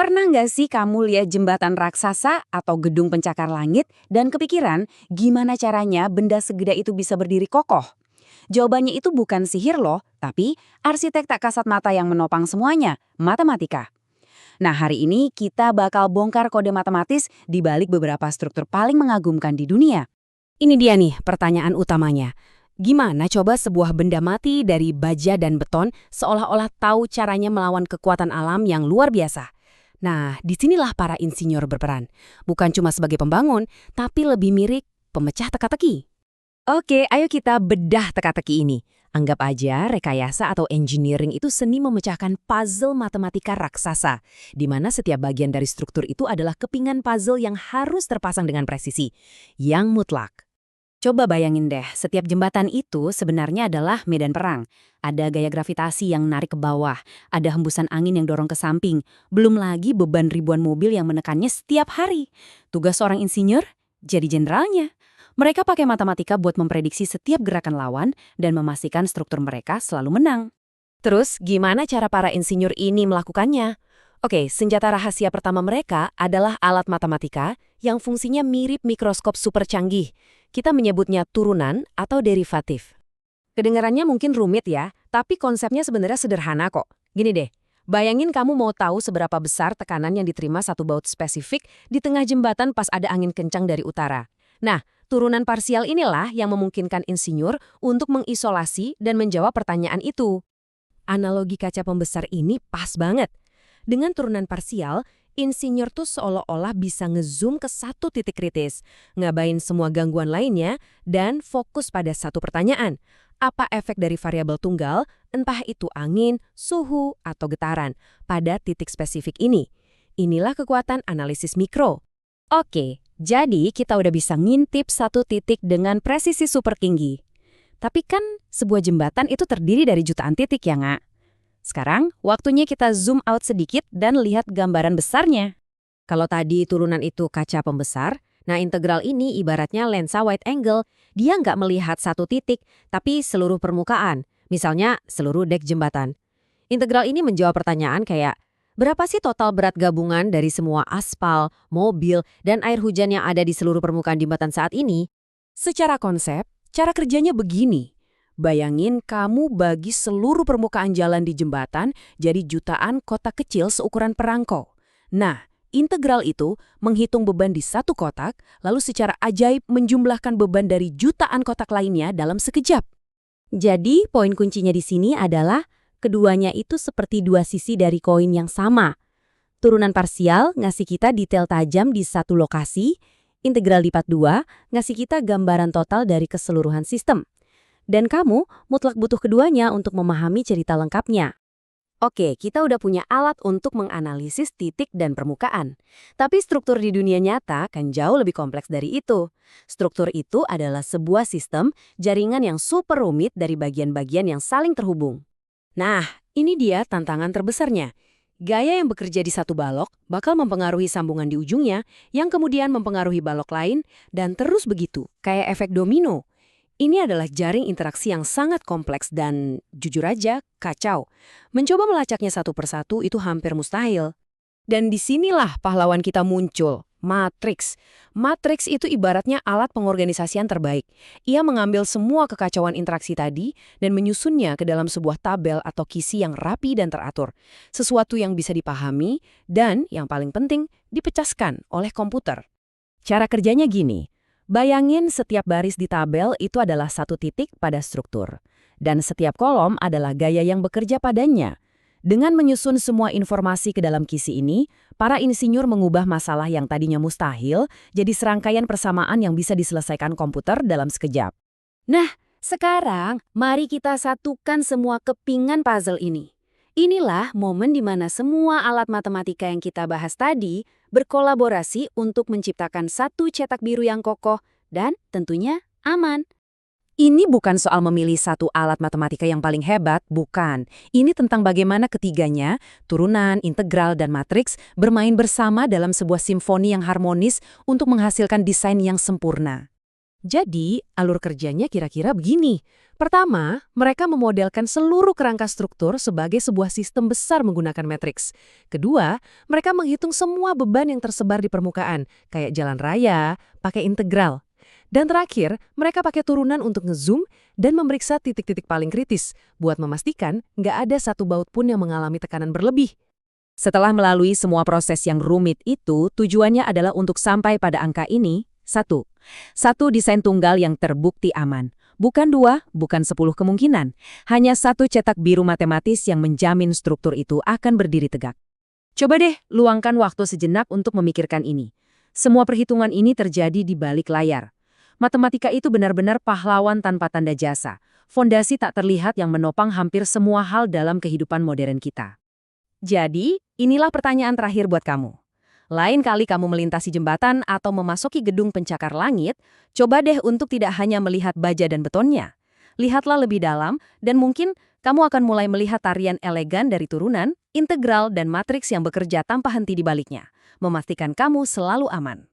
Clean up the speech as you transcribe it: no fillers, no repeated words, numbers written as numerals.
Pernah nggak sih kamu lihat jembatan raksasa atau gedung pencakar langit dan kepikiran gimana caranya benda segede itu bisa berdiri kokoh? Jawabannya itu bukan sihir loh, tapi arsitek tak kasat mata yang menopang semuanya, matematika. Nah, hari ini kita bakal bongkar kode matematis di balik beberapa struktur paling mengagumkan di dunia. Ini dia nih pertanyaan utamanya. Gimana coba sebuah benda mati dari baja dan beton seolah-olah tahu caranya melawan kekuatan alam yang luar biasa? Nah, disinilah para insinyur berperan. Bukan cuma sebagai pembangun, tapi lebih mirip pemecah teka-teki. Oke, ayo kita bedah teka-teki ini. Anggap aja rekayasa atau engineering itu seni memecahkan puzzle matematika raksasa, di mana setiap bagian dari struktur itu adalah kepingan puzzle yang harus terpasang dengan presisi, yang mutlak. Coba bayangin deh, setiap jembatan itu sebenarnya adalah medan perang. Ada gaya gravitasi yang narik ke bawah, ada hembusan angin yang dorong ke samping, belum lagi beban ribuan mobil yang menekannya setiap hari. Tugas seorang insinyur? Jadi jenderalnya. Mereka pakai matematika buat memprediksi setiap gerakan lawan dan memastikan struktur mereka selalu menang. Terus, gimana cara para insinyur ini melakukannya? Oke, senjata rahasia pertama mereka adalah alat matematika yang fungsinya mirip mikroskop super canggih. Kita menyebutnya turunan atau derivatif. Kedengarannya mungkin rumit ya, tapi konsepnya sebenarnya sederhana kok. Gini deh, bayangin kamu mau tahu seberapa besar tekanan yang diterima satu baut spesifik di tengah jembatan pas ada angin kencang dari utara. Nah, turunan parsial inilah yang memungkinkan insinyur untuk mengisolasi dan menjawab pertanyaan itu. Analogi kaca pembesar ini pas banget. Dengan turunan parsial, insinyur tuh seolah-olah bisa ngezoom ke satu titik kritis, ngabain semua gangguan lainnya, dan fokus pada satu pertanyaan. Apa efek dari variabel tunggal, entah itu angin, suhu, atau getaran, pada titik spesifik ini? Inilah kekuatan analisis mikro. Oke, jadi kita udah bisa ngintip satu titik dengan presisi super tinggi. Tapi kan sebuah jembatan itu terdiri dari jutaan titik ya nggak? Sekarang, waktunya kita zoom out sedikit dan lihat gambaran besarnya. Kalau tadi turunan itu kaca pembesar, nah integral ini ibaratnya lensa wide angle. Dia nggak melihat satu titik, tapi seluruh permukaan, misalnya seluruh dek jembatan. Integral ini menjawab pertanyaan kayak, berapa sih total berat gabungan dari semua aspal, mobil, dan air hujan yang ada di seluruh permukaan jembatan saat ini? Secara konsep, cara kerjanya begini. Bayangin kamu bagi seluruh permukaan jalan di jembatan jadi jutaan kotak kecil seukuran perangko. Nah, integral itu menghitung beban di satu kotak, lalu secara ajaib menjumlahkan beban dari jutaan kotak lainnya dalam sekejap. Jadi, poin kuncinya di sini adalah keduanya itu seperti dua sisi dari koin yang sama. Turunan parsial ngasih kita detail tajam di satu lokasi, integral lipat 2 ngasih kita gambaran total dari keseluruhan sistem. Dan kamu mutlak butuh keduanya untuk memahami cerita lengkapnya. Oke, kita udah punya alat untuk menganalisis titik dan permukaan. Tapi struktur di dunia nyata kan jauh lebih kompleks dari itu. Struktur itu adalah sebuah sistem jaringan yang super rumit dari bagian-bagian yang saling terhubung. Nah, ini dia tantangan terbesarnya. Gaya yang bekerja di satu balok bakal mempengaruhi sambungan di ujungnya, yang kemudian mempengaruhi balok lain, dan terus begitu, kayak efek domino. Ini adalah jaring interaksi yang sangat kompleks dan, jujur aja, kacau. Mencoba melacaknya satu persatu itu hampir mustahil. Dan disinilah pahlawan kita muncul, Matrix. Matrix itu ibaratnya alat pengorganisasian terbaik. Ia mengambil semua kekacauan interaksi tadi dan menyusunnya ke dalam sebuah tabel atau kisi yang rapi dan teratur. Sesuatu yang bisa dipahami dan, yang paling penting, dipecahkan oleh komputer. Cara kerjanya gini. Bayangin setiap baris di tabel itu adalah satu titik pada struktur. Dan setiap kolom adalah gaya yang bekerja padanya. Dengan menyusun semua informasi ke dalam kisi ini, para insinyur mengubah masalah yang tadinya mustahil jadi serangkaian persamaan yang bisa diselesaikan komputer dalam sekejap. Nah, sekarang mari kita satukan semua kepingan puzzle ini. Inilah momen di mana semua alat matematika yang kita bahas tadi berkolaborasi untuk menciptakan satu cetak biru yang kokoh dan tentunya aman. Ini bukan soal memilih satu alat matematika yang paling hebat, bukan. Ini tentang bagaimana ketiganya, turunan, integral, dan matriks, bermain bersama dalam sebuah simfoni yang harmonis untuk menghasilkan desain yang sempurna. Jadi, alur kerjanya kira-kira begini. Pertama, mereka memodelkan seluruh kerangka struktur sebagai sebuah sistem besar menggunakan matriks. Kedua, mereka menghitung semua beban yang tersebar di permukaan, kayak jalan raya, pakai integral. Dan terakhir, mereka pakai turunan untuk ngezoom dan memeriksa titik-titik paling kritis, buat memastikan nggak ada satu baut pun yang mengalami tekanan berlebih. Setelah melalui semua proses yang rumit itu, tujuannya adalah untuk sampai pada angka ini. Satu desain tunggal yang terbukti aman. Bukan 2, bukan 10 kemungkinan. Hanya satu cetak biru matematis yang menjamin struktur itu akan berdiri tegak. Coba deh luangkan waktu sejenak untuk memikirkan ini. Semua perhitungan ini terjadi di balik layar. Matematika itu benar-benar pahlawan tanpa tanda jasa. Fondasi tak terlihat yang menopang hampir semua hal dalam kehidupan modern kita. Jadi, inilah pertanyaan terakhir buat kamu. Lain kali kamu melintasi jembatan atau memasuki gedung pencakar langit, coba deh untuk tidak hanya melihat baja dan betonnya. Lihatlah lebih dalam, dan mungkin kamu akan mulai melihat tarian elegan dari turunan, integral, dan matriks yang bekerja tanpa henti di baliknya, memastikan kamu selalu aman.